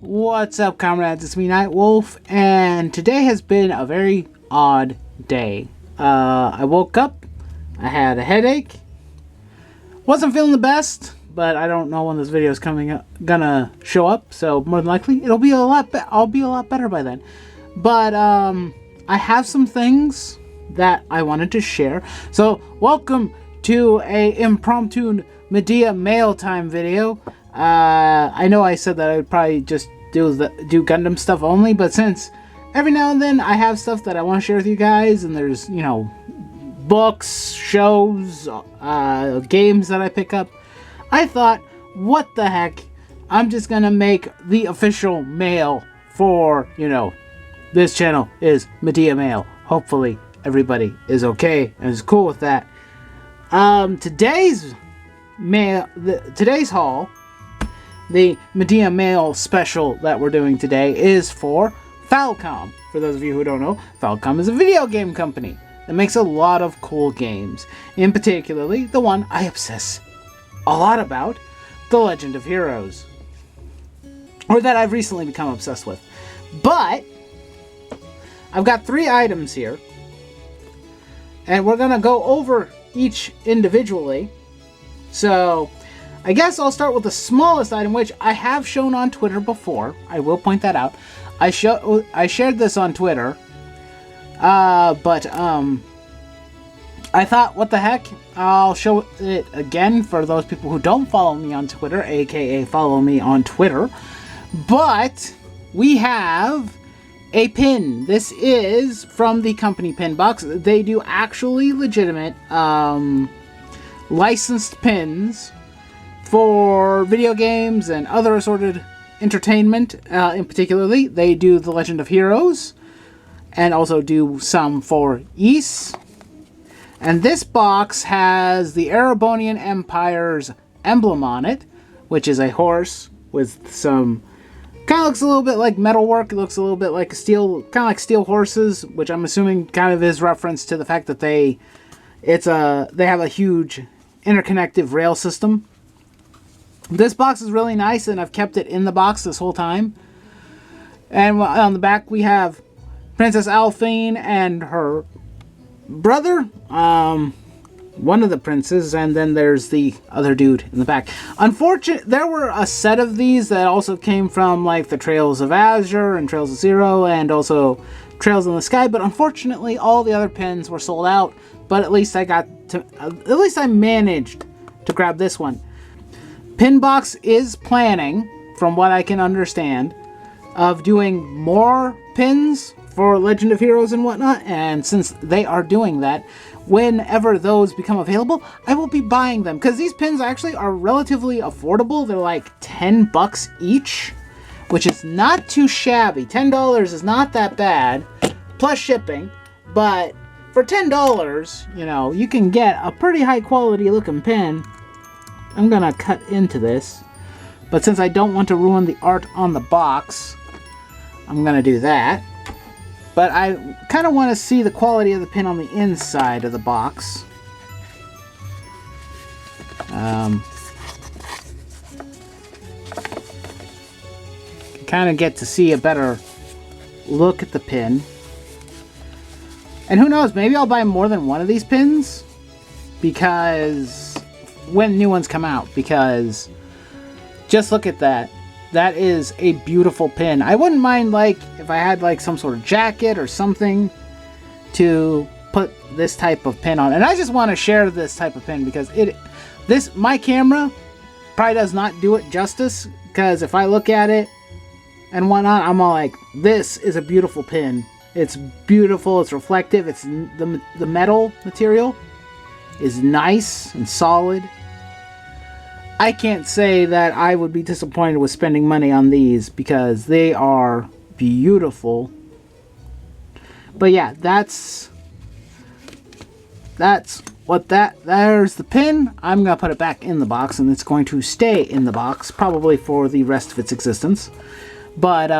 What's up, comrades? It's me, Nightwolf, and today has been a very odd day. I woke up, I had a headache, wasn't feeling the best, but I don't know when this video is gonna show up, so more than likely I'll be a lot better by then. But I have some things that I wanted to share. So welcome to a impromptu Medea Mail time video. I know I said that I would probably just do Gundam stuff only, but since every now and then I have stuff that I want to share with you guys, and there's, you know, books, shows, games that I pick up, I thought, what the heck, I'm just gonna make the official mail for, you know, this channel is Medea Mail. Hopefully everybody is okay and is cool with that. Today's haul, the Medea Mail special that we're doing today, is for Falcom. For those of you who don't know, Falcom is a video game company that makes a lot of cool games. In particularly, the one I obsess a lot about, The Legend of Heroes. Or that I've recently become obsessed with. But I've got 3 items here, and we're gonna go over each individually. So I guess I'll start with the smallest item, which I have shown on Twitter before. I will point that out. I shared this on Twitter, but I thought, what the heck? I'll show it again for those people who don't follow me on Twitter, aka follow me on Twitter. But we have a pin. This is from the company Pinbox. They do actually legitimate licensed pins for video games and other assorted entertainment. In particularly, they do The Legend of Heroes and also do some for Ys. And this box has the Erebonian Empire's emblem on it, which is a horse with some, kind of looks a little bit like metalwork. It looks a little bit like steel, kind of like steel horses, which I'm assuming kind of is reference to the fact that they have a huge interconnective rail system. This box is really nice, and I've kept it in the box this whole time. And on the back we have Princess Alphine and her brother, one of the princes, and then there's the other dude in the back. Unfortunately, there were a set of these that also came from like the Trails of Azure and Trails of Zero and also Trails in the Sky, but unfortunately all the other pins were sold out. But at least I managed to grab this one. Pinbox is planning, from what I can understand, of doing more pins for Legend of Heroes and whatnot, and since they are doing that, whenever those become available, I will be buying them, because these pins actually are relatively affordable. They're like $10 each, which is not too shabby. $10 is not that bad, plus shipping, but for $10, you know, you can get a pretty high quality looking pin. I'm gonna cut into this, but since I don't want to ruin the art on the box, I'm gonna do that. But I kind of want to see the quality of the pin on the inside of the box. Can kind of get to see a better look at the pin. And who knows, maybe I'll buy more than one of these pins, because when new ones come out, because just look at that. That is a beautiful pin. I wouldn't mind, like, if I had like some sort of jacket or something to put this type of pin on. And I just want to share this type of pin because my camera probably does not do it justice, because if I look at it and whatnot, I'm all like, this is a beautiful pin. It's beautiful, it's reflective, it's the metal material is nice and solid. I can't say that I would be disappointed with spending money on these, because they are beautiful. But yeah, there's the pin. I'm gonna put it back in the box, and it's going to stay in the box probably for the rest of its existence. But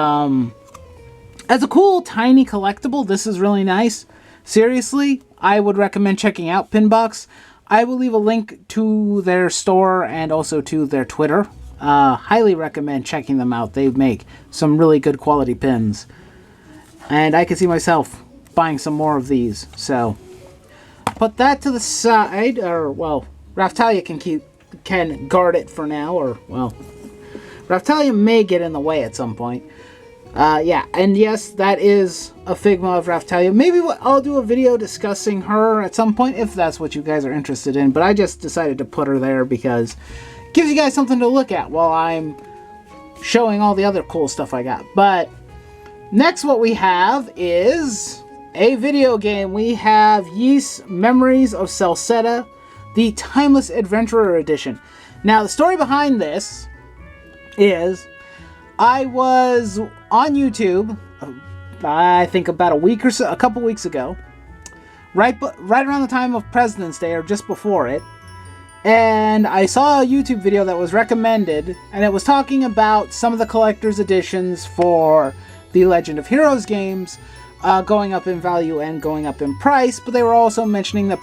as a cool tiny collectible, this is really nice. Seriously, I would recommend checking out Pinbox. I will leave a link to their store and also to their Twitter Highly recommend checking them out. They make some really good quality pins. And I can see myself buying some more of these. So, put that to the side. Or, well, Raftalia can guard it for now. Or, well, Raftalia may get in the way at some point. Yeah, and yes, that is a Figma of Raftalia. Maybe I'll do a video discussing her at some point, if that's what you guys are interested in. But I just decided to put her there because it gives you guys something to look at while I'm showing all the other cool stuff I got. But next what we have is a video game. We have Ys Memories of Celceta, the Timeless Adventurer Edition. Now, the story behind this is I was on YouTube, I think about a couple weeks ago, right around the time of President's Day or just before it, and I saw a YouTube video that was recommended, and it was talking about some of the collector's editions for the Legend of Heroes games going up in value and going up in price, but they were also mentioning the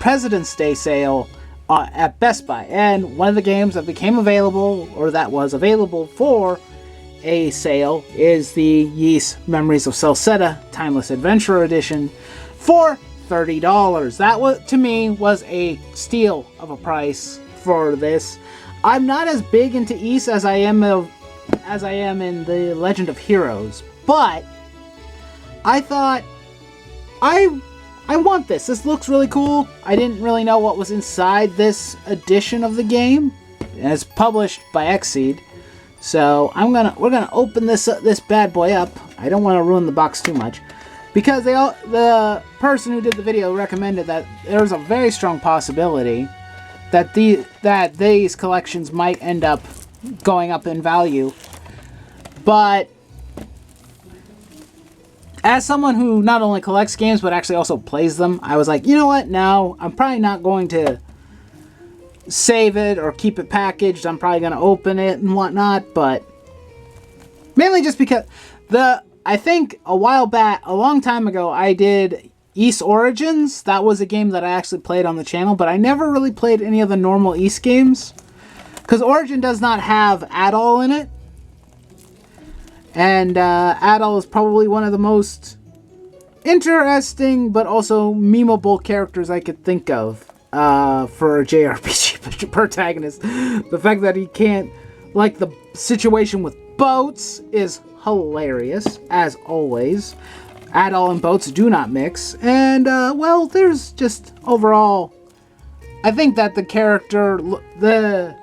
President's Day sale at Best Buy. And one of the games that became available, or that was available for a sale, is the Ys Memories of Celceta Timeless Adventurer Edition for $30. That was, to me, was a steal of a price for this. I'm not as big into Ys as I am in the Legend of Heroes, but I thought I want this. This looks really cool. I didn't really know what was inside this edition of the game. And it's published by Xseed. So we're gonna open this bad boy up. I don't want to ruin the box too much, because the person who did the video recommended that there's a very strong possibility that these collections might end up going up in value. But as someone who not only collects games, but actually also plays them, I was like, you know what? No, I'm probably not going to save it or keep it packaged. I'm probably going to open it and whatnot, but mainly just because I think a while back, a long time ago, I did Ys Origins. That was a game that I actually played on the channel, but I never really played any of the normal Ys games, because Origin does not have Adol in it. And Adol is probably one of the most interesting but also memeable characters I could think of for a JRPG protagonist. The fact that he can't, like, the situation with boats is hilarious, as always. Adol and boats do not mix. And, well, there's just overall, I think that the character, the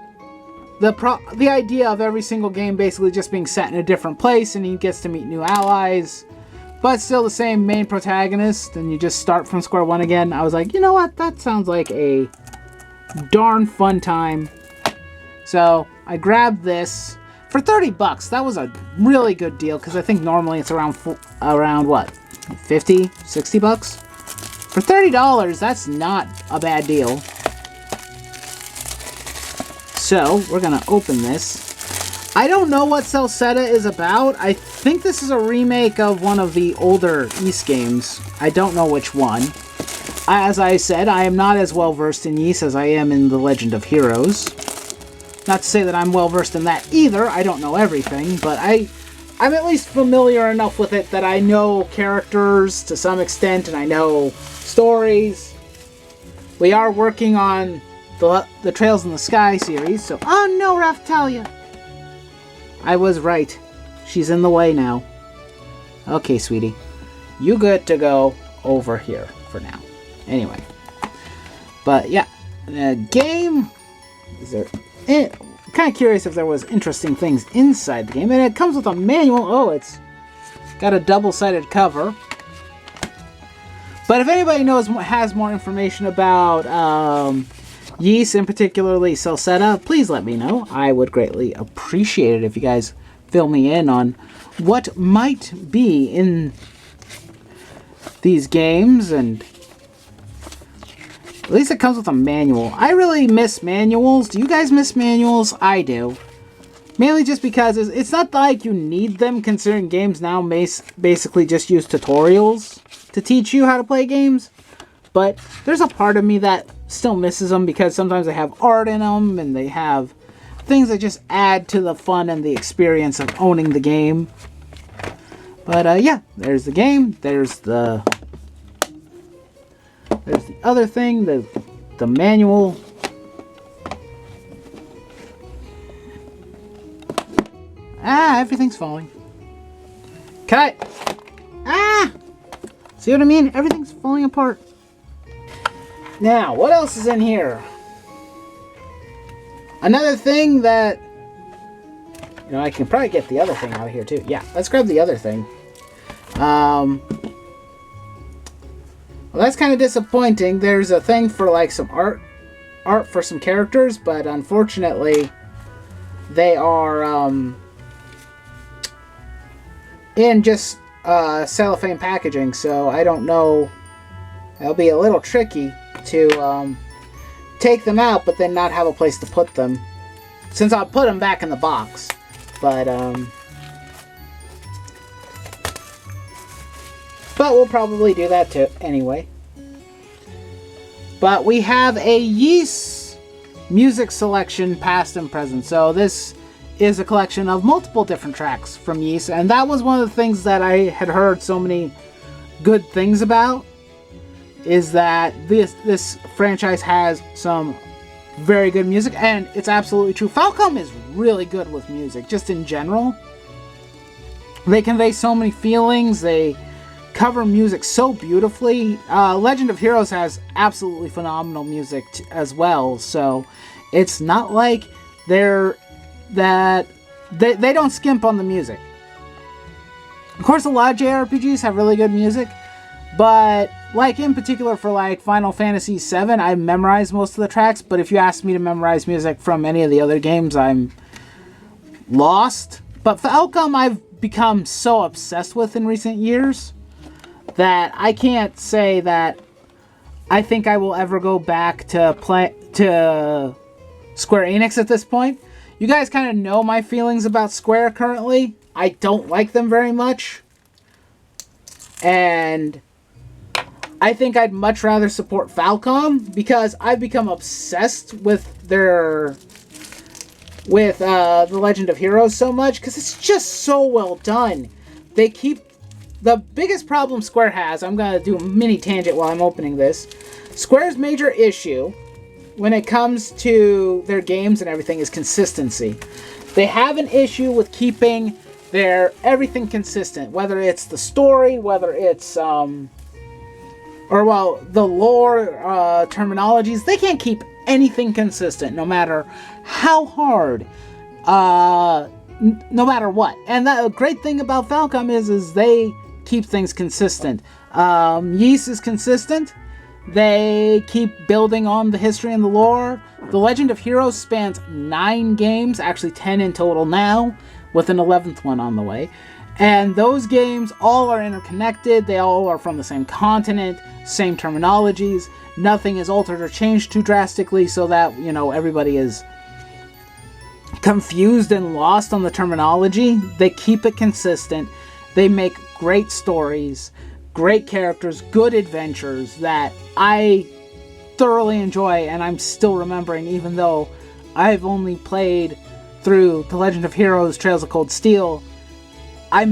idea of every single game basically just being set in a different place, and he gets to meet new allies, but still the same main protagonist, and you just start from square one again. I was like, you know what? That sounds like a darn fun time. So I grabbed this for $30. That was a really good deal, because I think normally it's around what, 50, 60 bucks? For $30, that's not a bad deal. So, we're going to open this. I don't know what Celceta is about. I think this is a remake of one of the older Ys games. I don't know which one. As I said, I am not as well versed in Ys as I am in the Legend of Heroes. Not to say that I'm well versed in that either. I don't know everything, but I'm at least familiar enough with it that I know characters to some extent, and I know stories. We are working on the Trails in the Sky series, so... Oh no, Raftalia! I was right. She's in the way now. Okay, sweetie. You good to go over here for now. Anyway. But, yeah. The game... Is there... kind of curious if there was interesting things inside the game. And it comes with a manual. Oh, it's got a double-sided cover. But if anybody has more information about... Ys, and particularly Celceta, please let me know. I would greatly appreciate it if you guys fill me in on what might be in these games, and at least it comes with a manual. I really miss manuals. Do you guys miss manuals? I do. Mainly just because it's not like you need them, considering games now basically just use tutorials to teach you how to play games. But there's a part of me that still misses them, because sometimes they have art in them, and they have things that just add to the fun and the experience of owning the game. But yeah, there's the game. There's the other thing, the manual. Ah, everything's falling. Cut! Ah! See what I mean? Everything's falling apart. Now, what else is in here? Another thing that... You know, I can probably get the other thing out of here too. Yeah, let's grab the other thing. Well, that's kind of disappointing. There's a thing for like some art for some characters, but unfortunately, they are in just cellophane packaging, so I don't know. It'll be a little tricky to take them out, but then not have a place to put them, since I'll put them back in the box. But we'll probably do that too anyway. But we have a Ys music selection past and present. So this is a collection of multiple different tracks from Ys, and that was one of the things that I had heard so many good things about, is that this franchise has some very good music, and it's absolutely true. Falcom is really good with music, just in general. They convey so many feelings, they cover music so beautifully. Legend of Heroes has absolutely phenomenal music as well, so it's not like they don't skimp on the music. Of course, a lot of JRPGs have really good music, but like in particular for like Final Fantasy VII, I memorized most of the tracks, but if you ask me to memorize music from any of the other games, I'm lost. But Falcom I've become so obsessed with in recent years that I can't say that I think I will ever go back to Square Enix at this point. You guys kind of know my feelings about Square currently. I don't like them very much. And I think I'd much rather support Falcom, because I've become obsessed with The Legend of Heroes so much, because it's just so well done. They keep... The biggest problem Square has, I'm going to do a mini tangent while I'm opening this. Square's major issue when it comes to their games and everything is consistency. They have an issue with keeping their everything consistent, whether it's the story, whether it's the lore, terminologies. They can't keep anything consistent, no matter how hard, no matter what. And the great thing about Falcom is they keep things consistent. Ys is consistent. They keep building on the history and the lore. The Legend of Heroes spans 9 games, actually 10 in total now, with an 11th one on the way. And those games all are interconnected. They all are from the same continent, same terminologies. Nothing is altered or changed too drastically so that, you know, everybody is confused and lost on the terminology. They keep it consistent. They make great stories, great characters, good adventures that I thoroughly enjoy, and I'm still remembering, even though I've only played through The Legend of Heroes Trails of Cold Steel. I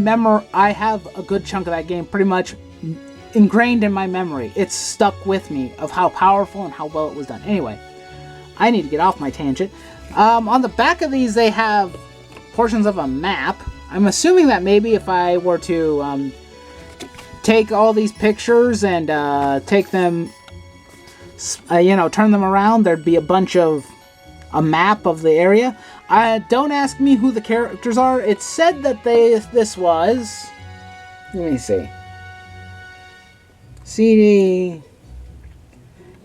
have a good chunk of that game pretty much ingrained in my memory. It's stuck with me of how powerful and how well it was done. Anyway, I need to get off my tangent. On the back of these, they have portions of a map. I'm assuming that maybe if I were to take all these pictures and take them, turn them around, there'd be a map of the area. Don't ask me who the characters are. It said that this was... Let me see. CD...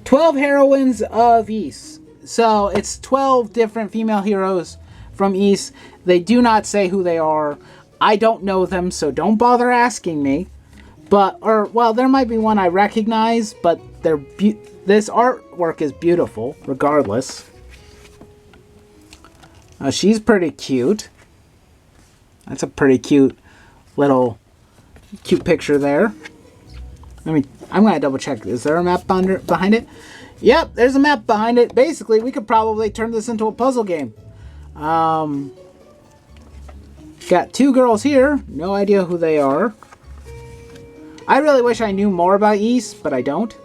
12 heroines of Ys. So it's 12 different female heroes from Ys. They do not say who they are. I don't know them, so don't bother asking me. There might be one I recognize, but this artwork is beautiful, regardless. She's pretty cute. That's a pretty cute picture there. I'm going to double check. Is there a map behind it? Yep, there's a map behind it. Basically, we could probably turn this into a puzzle game. Got two girls here. No idea who they are. I really wish I knew more about Ys, but I don't.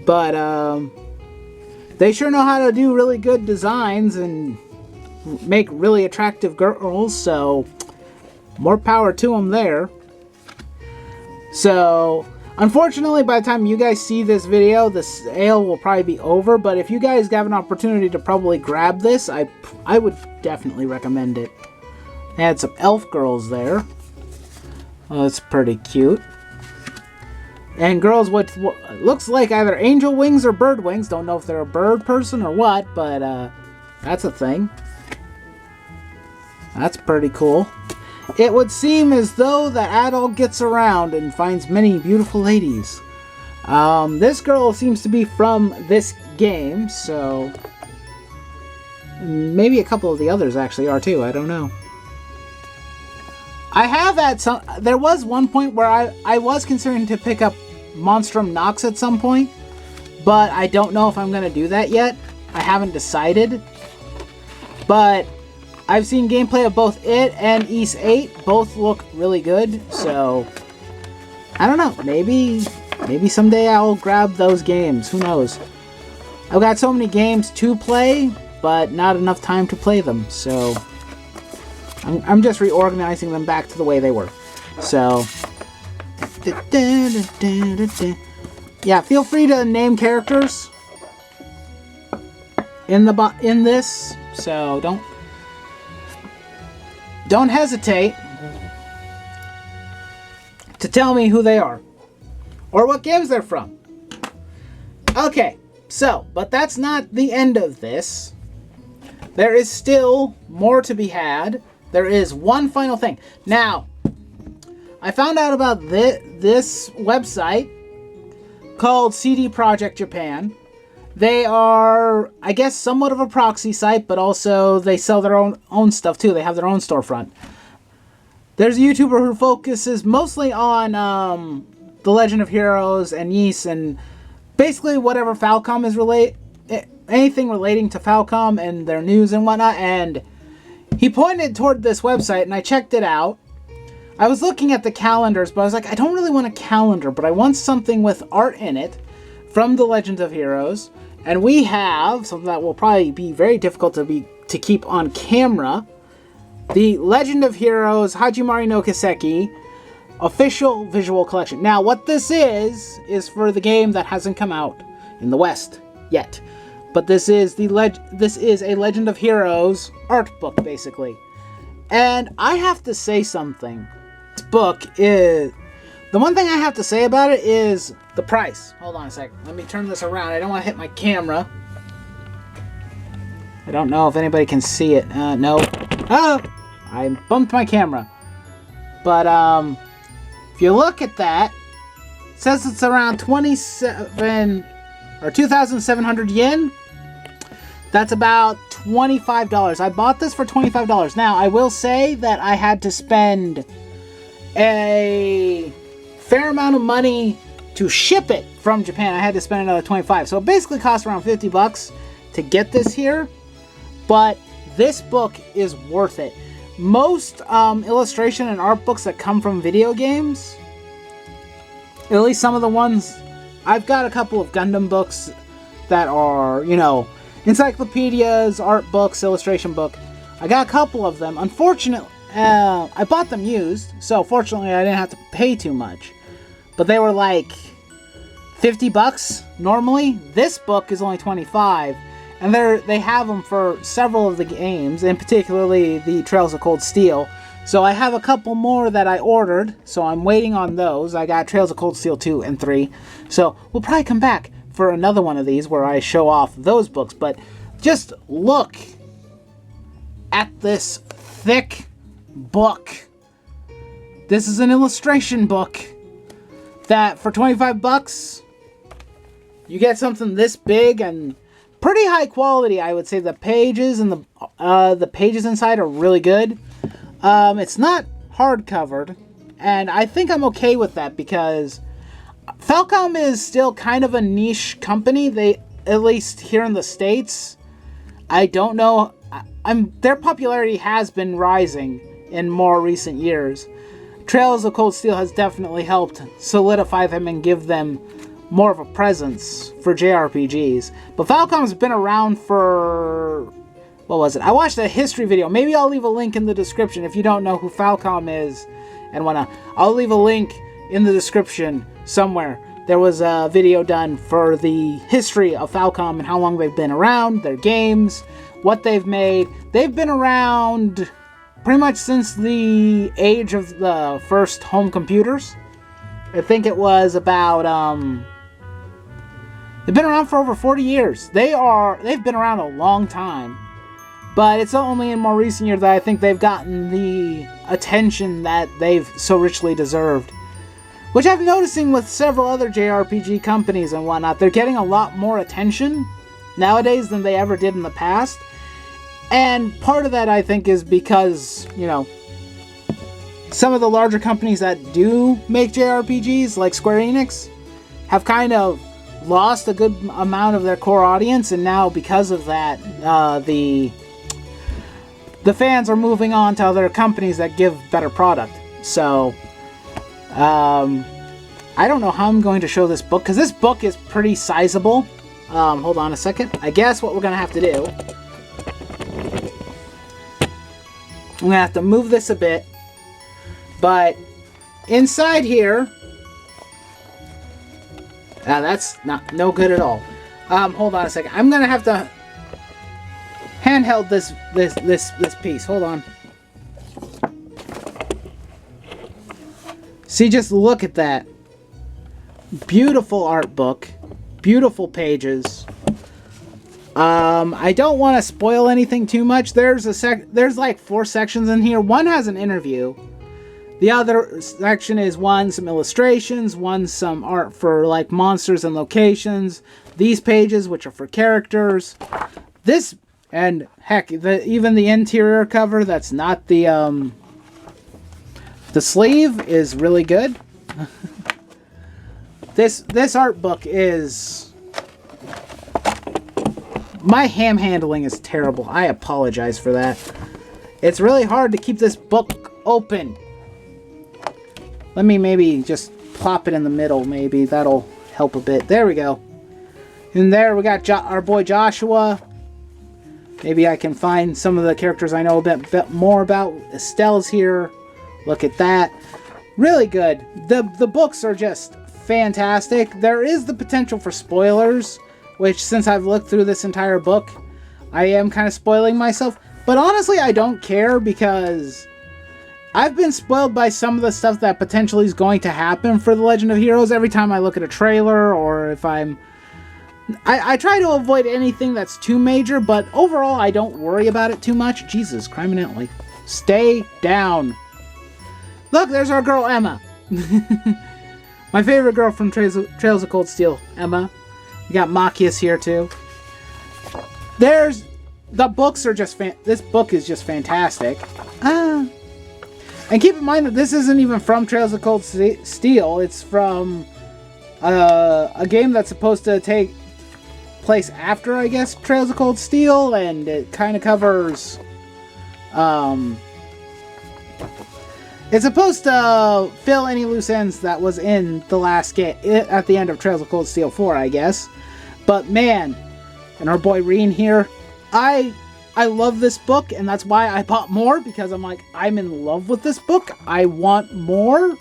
But, they sure know how to do really good designs and make really attractive girls, so more power to them there. So, unfortunately, by the time you guys see this video, the sale will probably be over, but if you guys have an opportunity to probably grab this, I would definitely recommend it. They had some elf girls there. Oh, that's pretty cute. And girls with what looks like either angel wings or bird wings. Don't know if they're a bird person or what, but that's a thing. That's pretty cool. It would seem as though the adult gets around and finds many beautiful ladies. This girl seems to be from this game, so maybe a couple of the others actually are too. I don't know. I have had some. There was one point where I was considering to pick up Monstrum Nox at some point, but I don't know if I'm going to do that yet. I haven't decided. But I've seen gameplay of both it and Ys 8. Both look really good, so I don't know. Maybe someday I'll grab those games. Who knows? I've got so many games to play, but not enough time to play them, so I'm just reorganizing them back to the way they were. So yeah, feel free to name characters in this, so don't hesitate to tell me who they are or what games they're from. Okay, so, but that's not the end of this. There is still more to be had. There is one final thing. Now, I found out about this website called CD Projekt Japan. They are, I guess, somewhat of a proxy site, but also they sell their own stuff too. They have their own storefront. There's a YouTuber who focuses mostly on The Legend of Heroes and Ys and basically whatever Falcom is anything relating to Falcom and their news and whatnot. And he pointed toward this website, and I checked it out. I was looking at the calendars, but I was like, I don't really want a calendar, but I want something with art in it from The Legend of Heroes. And we have something that will probably be very difficult to keep on camera. The Legend of Heroes Hajimari no Kiseki official visual collection. Now, what this is for the game that hasn't come out in the West yet. But this is a Legend of Heroes art book, basically. And I have to say something. This book is... The one thing I have to say about it is the price. Hold on a sec. Let me turn this around. I don't want to hit my camera. I don't know if anybody can see it. No. Ah! I bumped my camera. But, if you look at that, it says it's around 27 or 2,700 yen. That's about $25. I bought this for $25. Now, I will say that I had to spend a fair amount of money to ship it from Japan. I had to spend another $25. So it basically cost around $50 to get this here. But this book is worth it. Most illustration and art books that come from video games, at least some of the ones, I've got a couple of Gundam books that are, you know, encyclopedias, art books, illustration book. I got a couple of them. Unfortunately, I bought them used, so fortunately I didn't have to pay too much. But they were like $50 normally. This book is only $25, and they have them for several of the games, and particularly the Trails of Cold Steel. So I have a couple more that I ordered, so I'm waiting on those. I got Trails of Cold Steel 2 and 3. So we'll probably come back for another one of these where I show off those books. But just look at this thick book. This is an illustration book that for $25 you get something this big and pretty high quality. I would say the pages and the pages inside are really good. It's not hard covered, and I think I'm okay with that because Falcom is still kind of a niche company. They, at least here in the States, I don't know their popularity has been rising in more recent years. Trails of Cold Steel has definitely helped solidify them and give them more of a presence for JRPGs. But Falcom's been around for... what was it? I watched a history video. Maybe I'll leave a link in the description if you don't know who Falcom is and whatnot. I'll leave a link in the description somewhere. There was a video done for the history of Falcom and how long they've been around, their games, what they've made. They've been around pretty much since the age of the first home computers. I think it was about, they've been around for over 40 years. They've been around a long time. But it's only in more recent years that I think they've gotten the attention that they've so richly deserved. Which I'm noticing with several other JRPG companies and whatnot. They're getting a lot more attention nowadays than they ever did in the past. And part of that, I think, is because, you know, some of the larger companies that do make JRPGs, like Square Enix, have kind of lost a good amount of their core audience. And now, because of that, the fans are moving on to other companies that give better product. So... I don't know how I'm going to show this book, because this book is pretty sizable. Hold on a second. I guess what we're going to have to do... I'm going to have to move this a bit. But inside here... that's no good at all. Hold on a second. I'm going to have to handheld this piece. Hold on. See, just look at that. Beautiful art book. Beautiful pages. I don't want to spoil anything too much. There's like 4 sections in here. One has an interview. The other section is some illustrations, some art for like monsters and locations. These pages, which are for characters. This, and heck, even the interior cover, that's not the sleeve is really good. This art book is... my ham handling is terrible. I apologize for that. It's really hard to keep this book open. Let me maybe just plop it in the middle. Maybe that'll help a bit. There we go. And there we got our boy Joshua. Maybe I can find some of the characters I know a bit more about. Estelle's here. Look at that. Really good. The books are just fantastic. There is the potential for spoilers, which since I've looked through this entire book, I am kind of spoiling myself. But honestly, I don't care, because I've been spoiled by some of the stuff that potentially is going to happen for The Legend of Heroes every time I look at a trailer, or if I try to avoid anything that's too major, but overall I don't worry about it too much. Jesus, criminally. Stay down. Look, there's our girl Emma. My favorite girl from Trails of Cold Steel, Emma. We got Machias here too. The books are just this book is just fantastic. And keep in mind that this isn't even from Trails of Cold Steel. It's from a game that's supposed to take place after, I guess, Trails of Cold Steel, and it kind of covers... it's supposed to fill any loose ends that was in the last game, at the end of Trails of Cold Steel 4, I guess. But man, and our boy Reen here, I love this book, and that's why I bought more, because I'm like, I'm in love with this book. I want more,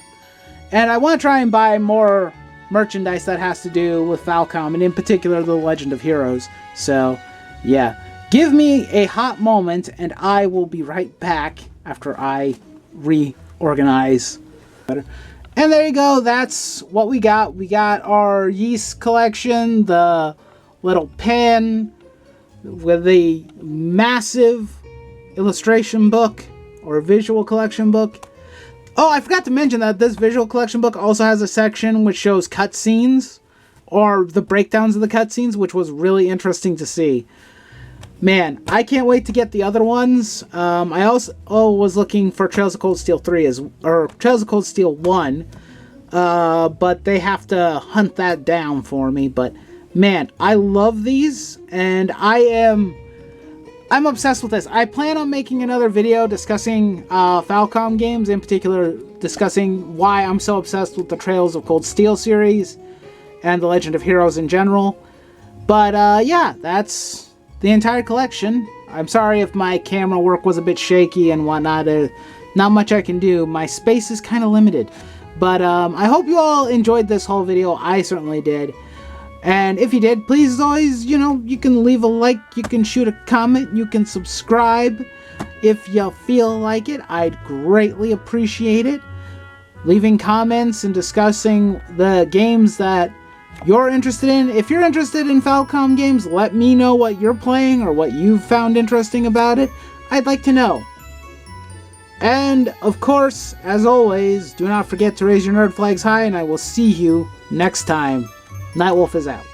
and I want to try and buy more merchandise that has to do with Falcom, and in particular, The Legend of Heroes. So, yeah. Give me a hot moment, and I will be right back after I reorganize. And there you go. That's what we got. We got our yeast collection, the little pen with a massive illustration book or visual collection book. Oh, I forgot to mention that this visual collection book also has a section which shows cutscenes, or the breakdowns of the cutscenes, which was really interesting to see. Man, I can't wait to get the other ones. I also was looking for Trails of Cold Steel 3 or Trails of Cold Steel 1, but they have to hunt that down for me. But man, I love these, and I am I'm obsessed with this. I plan on making another video discussing Falcom games, in particular discussing why I'm so obsessed with the Trails of Cold Steel series and the Legend of Heroes in general. But yeah, that's the entire collection. I'm sorry if my camera work was a bit shaky and whatnot. Not much I can do. My space is kind of limited. But I hope you all enjoyed this whole video. I certainly did. And if you did, please, as always, you can leave a like, you can shoot a comment, you can subscribe if you feel like it. I'd greatly appreciate it. Leaving comments and discussing the games that you're interested in. If you're interested in Falcom games, let me know what you're playing or what you've found interesting about it. I'd like to know. And, of course, as always, do not forget to raise your nerd flags high, and I will see you next time. Nightwolf is out.